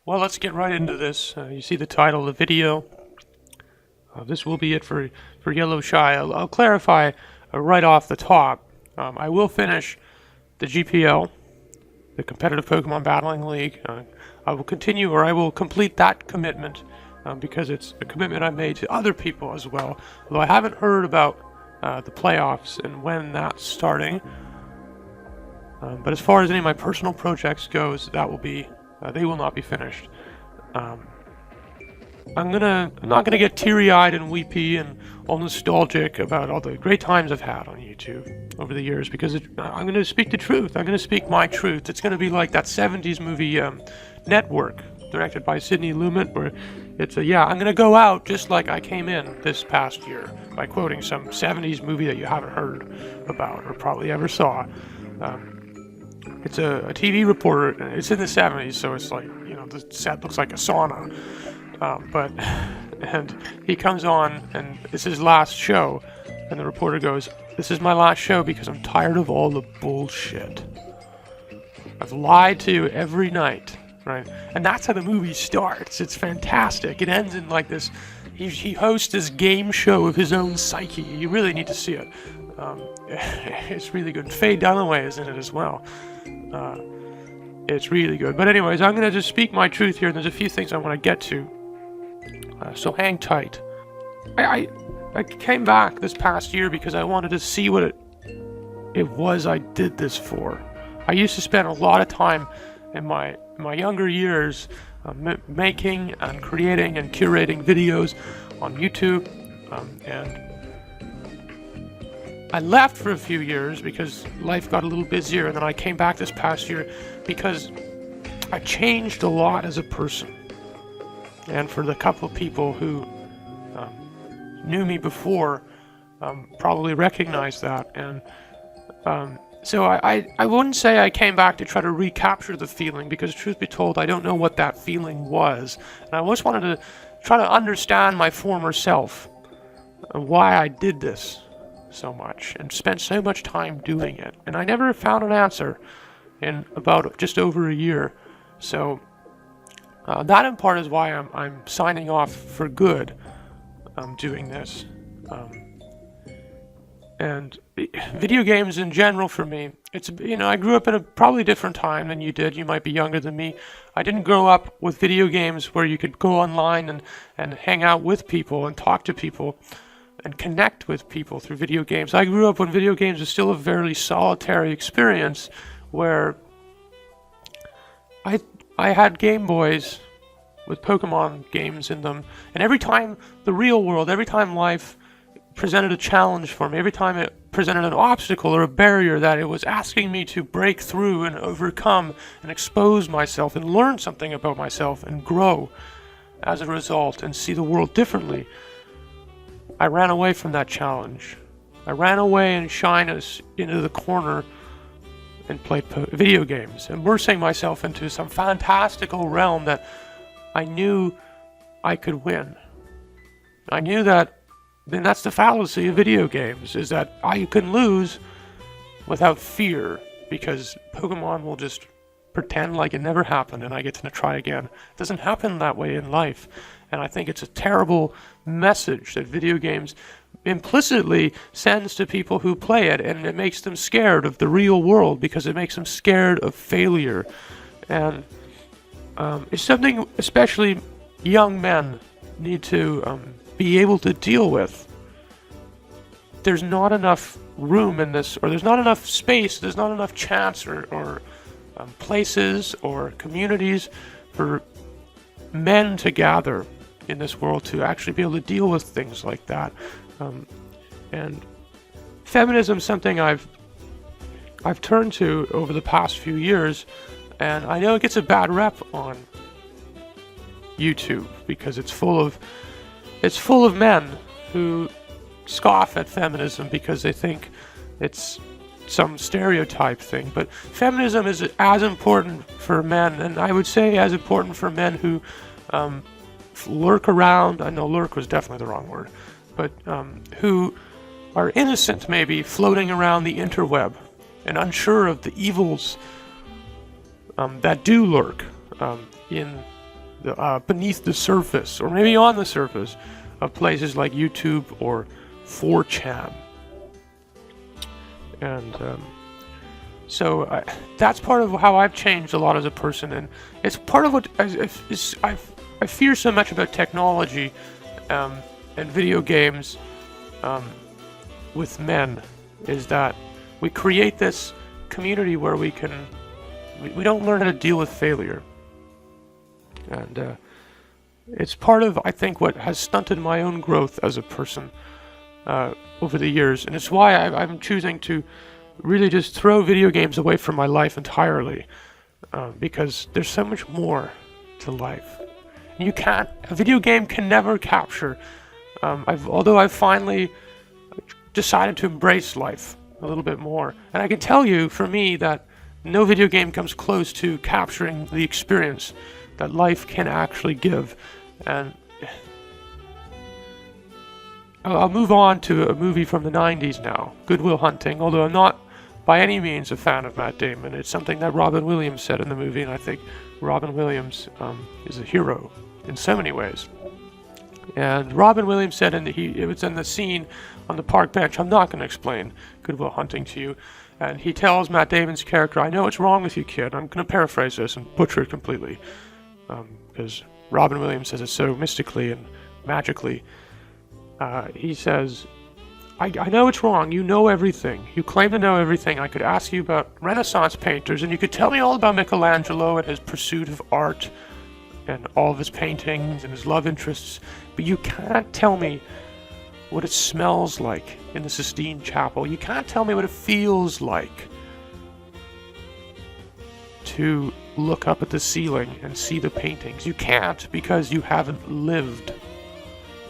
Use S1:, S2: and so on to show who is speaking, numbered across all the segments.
S1: Well, let's get right into this. You see the title of the video. This will be it for YellowShy. I'll clarify right off the top. I will finish the GPL, the Competitive Pokemon Battling League. I will continue, or I will complete that commitment because it's a commitment I made to other people as well. Although I haven't heard about the playoffs and when that's starting. But as far as any of my personal projects goes, that will be they will not be finished. I'm not gonna get teary-eyed and weepy and all nostalgic about all the great times I've had on YouTube over the years, because I'm gonna speak the truth. I'm gonna speak my truth. It's gonna be like that '70s movie Network, directed by Sidney Lumet, where it's I'm gonna go out just like I came in this past year by quoting some '70s movie that you haven't heard about or probably ever saw. It's a TV reporter. It's in the '70s, so it's like, the set looks like a sauna. And he comes on, and it's his last show, and the reporter goes, "This is my last show because I'm tired of all the bullshit. I've lied to you every night," right? And that's how the movie starts. It's fantastic. It ends in like this. He hosts this game show of his own psyche. You really need to see it. It's really good. Faye Dunaway is in it as well. It's really good. But anyways, I'm going to just speak my truth here, and there's a few things I want to get to. So hang tight. I came back this past year because I wanted to see what it was I did this for. I used to spend a lot of time in my younger years making and creating and curating videos on YouTube, and I left for a few years because life got a little busier, and then I came back this past year because I changed a lot as a person. And for the couple of people who knew me before, probably recognize that. And so I wouldn't say I came back to try to recapture the feeling, because truth be told, I don't know what that feeling was. And I just wanted to try to understand my former self and why I did this so much and spent so much time doing it. And I never found an answer in about just over a year. So that in part is why I'm signing off for good. Doing this. And video games in general for me, it's, I grew up in a probably different time than you did. You might be younger than me. I didn't grow up with video games where you could go online and hang out with people and talk to people and connect with people through video games. I grew up when video games was still a very solitary experience, where I had Game Boys with Pokemon games in them, and every time every time life presented a challenge for me, every time it presented an obstacle or a barrier that it was asking me to break through and overcome and expose myself and learn something about myself and grow as a result and see the world differently, I ran away from that challenge. I ran away and shined us into the corner and played video games, immersing myself into some fantastical realm that I knew I could win. I knew that, then that's the fallacy of video games, is that I can lose without fear, because Pokemon will just pretend like it never happened and I get to try again. It doesn't happen that way in life. And I think it's a terrible message that video games implicitly sends to people who play it, and it makes them scared of the real world because it makes them scared of failure. And it's something especially young men need to be able to deal with. There's not enough room in this, or there's not enough space, there's not enough chance or places or communities for men to gather in this world to actually be able to deal with things like that. And feminism is something I've turned to over the past few years, and I know it gets a bad rep on YouTube because it's full of men who scoff at feminism because they think it's some stereotype thing. But feminism is as important for men, and I would say as important for men who lurk around. I know lurk was definitely the wrong word, but who are innocent, maybe floating around the interweb and unsure of the evils that do lurk in beneath the surface, or maybe on the surface, of places like YouTube or 4chan. And so that's part of how I've changed a lot as a person, and it's part of what I fear so much about technology and video games with men, is that we create this community where we don't learn how to deal with failure. And it's part of, I think, what has stunted my own growth as a person over the years. And it's why I'm choosing to really just throw video games away from my life entirely. Because there's so much more to life. A video game can never capture. Although I've finally decided to embrace life a little bit more. And I can tell you, for me, that no video game comes close to capturing the experience that life can actually give. And I'll move on to a movie from the 90s now, Good Will Hunting, although I'm not by any means a fan of Matt Damon. It's something that Robin Williams said in the movie, and I think Robin Williams is a hero in so many ways. And Robin Williams said, it was in the scene on the park bench, I'm not going to explain Good Will Hunting to you, and he tells Matt Damon's character, I know what's wrong with you, kid. I'm going to paraphrase this and butcher it completely, because Robin Williams says it so mystically and magically. He says, I know it's wrong. You know everything. You claim to know everything. I could ask you about Renaissance painters, and you could tell me all about Michelangelo and his pursuit of art and all of his paintings and his love interests, but you can't tell me what it smells like in the Sistine Chapel. You can't tell me what it feels like to look up at the ceiling and see the paintings. You can't, because you haven't lived.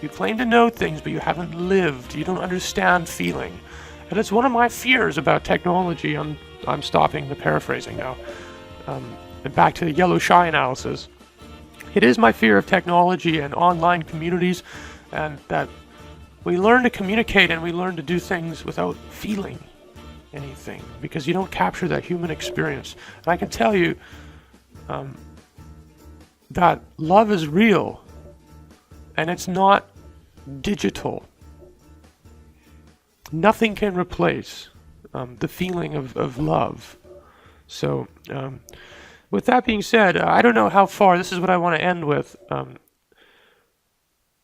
S1: You claim to know things, but you haven't lived. You don't understand feeling. And it's one of my fears about technology. I'm stopping the paraphrasing now. And back to the YellowShy analysis. It is my fear of technology and online communities, and that we learn to communicate and we learn to do things without feeling anything, because you don't capture that human experience. And I can tell you that love is real, and it's not digital. Nothing can replace the feeling of love. So, with that being said, I don't know how far, this is what I want to end with. I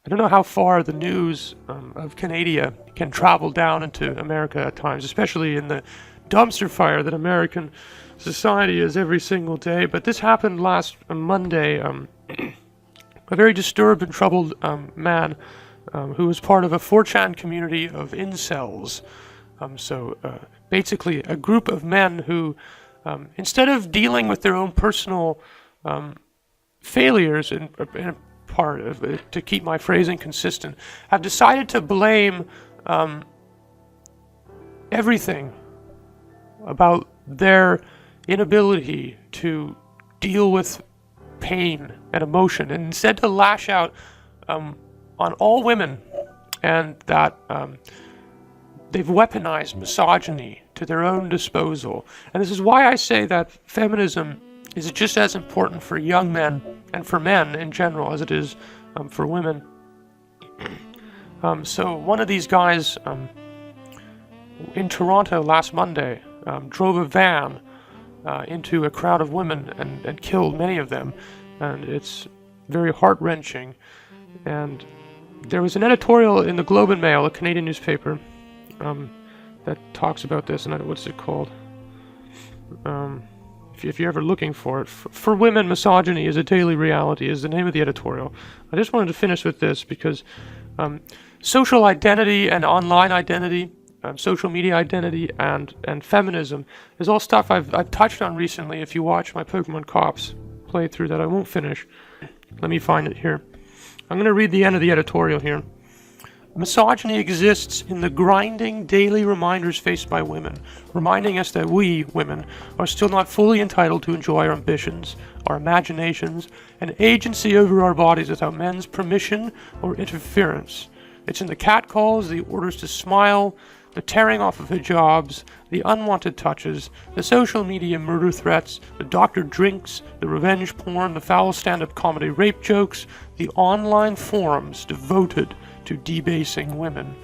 S1: don't know how far the news of Canada can travel down into America at times, especially in the dumpster fire that American society is every single day. But this happened last Monday. A very disturbed and troubled man who was part of a 4chan community of incels. Basically a group of men who, instead of dealing with their own personal failures in a part of it, to keep my phrasing consistent, have decided to blame everything about their inability to deal with pain and emotion, and instead to lash out on all women, and that they've weaponized misogyny to their own disposal. And this is why I say that feminism is just as important for young men and for men in general as it is for women. So one of these guys in Toronto last Monday drove a van into a crowd of women and killed many of them, and it's very heart-wrenching. And there was an editorial in the Globe and Mail, a Canadian newspaper, that talks about this, and what's it called? If you're ever looking for it, For Women, Misogyny is a Daily Reality is the name of the editorial. I just wanted to finish with this because social identity and online identity, social media identity, and feminism is all stuff I've touched on recently. If you watch my Pokemon Cops playthrough that I won't finish, let me find it here. I'm going to read the end of the editorial here. Misogyny exists in the grinding daily reminders faced by women, reminding us that we, women, are still not fully entitled to enjoy our ambitions, our imaginations, and agency over our bodies without men's permission or interference. It's in the catcalls, the orders to smile, the tearing off of hijabs, the unwanted touches, the social media murder threats, the doctored drinks, the revenge porn, the foul stand-up comedy rape jokes, the online forums devoted to debasing women.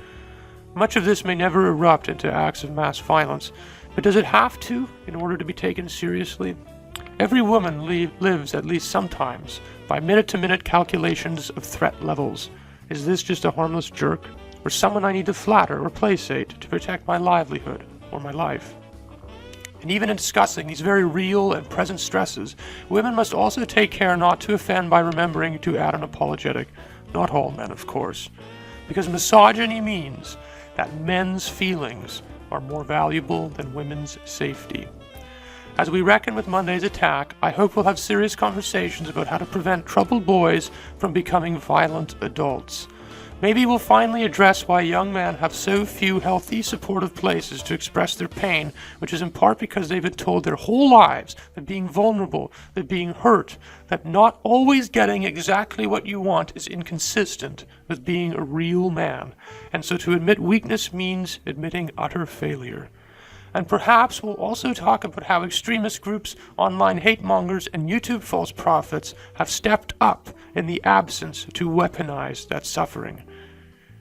S1: Much of this may never erupt into acts of mass violence, but does it have to in order to be taken seriously? Every woman lives, at least sometimes, by minute-to-minute calculations of threat levels. Is this just a harmless jerk, or someone I need to flatter or placate to protect my livelihood or my life? And even in discussing these very real and present stresses, women must also take care not to offend by remembering to add an apologetic. Not all men, of course. Because misogyny means that men's feelings are more valuable than women's safety. As we reckon with Monday's attack, I hope we'll have serious conversations about how to prevent troubled boys from becoming violent adults. Maybe we'll finally address why young men have so few healthy, supportive places to express their pain, which is in part because they've been told their whole lives that being vulnerable, that being hurt, that not always getting exactly what you want is inconsistent with being a real man. And so to admit weakness means admitting utter failure. And perhaps we'll also talk about how extremist groups, online hate mongers, and YouTube false prophets have stepped up in the absence to weaponize that suffering.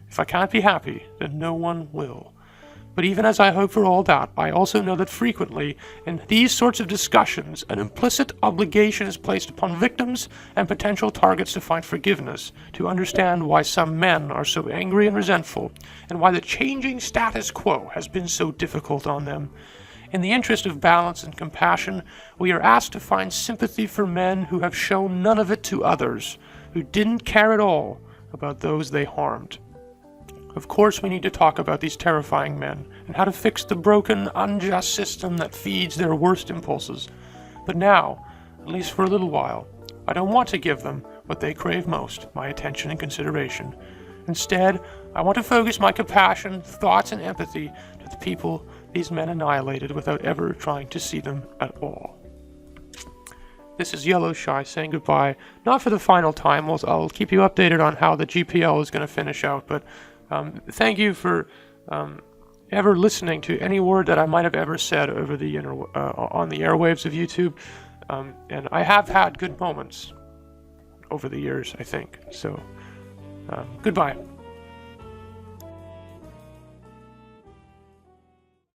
S1: If I can't be happy, then no one will. But even as I hope for all that, I also know that frequently, in these sorts of discussions, an implicit obligation is placed upon victims and potential targets to find forgiveness, to understand why some men are so angry and resentful, and why the changing status quo has been so difficult on them. In the interest of balance and compassion, we are asked to find sympathy for men who have shown none of it to others, who didn't care at all about those they harmed. Of course, we need to talk about these terrifying men and how to fix the broken, unjust system that feeds their worst impulses. But now, at least for a little while, I don't want to give them what they crave most, my attention and consideration. Instead, I want to focus my compassion, thoughts, and empathy to the people these men annihilated without ever trying to see them at all. This is YellowShy saying goodbye, not for the final time. I'll keep you updated on how the GPL is going to finish out, but thank you for ever listening to any word that I might have ever said over the on the airwaves of YouTube. And I have had good moments over the years, I think. So, goodbye.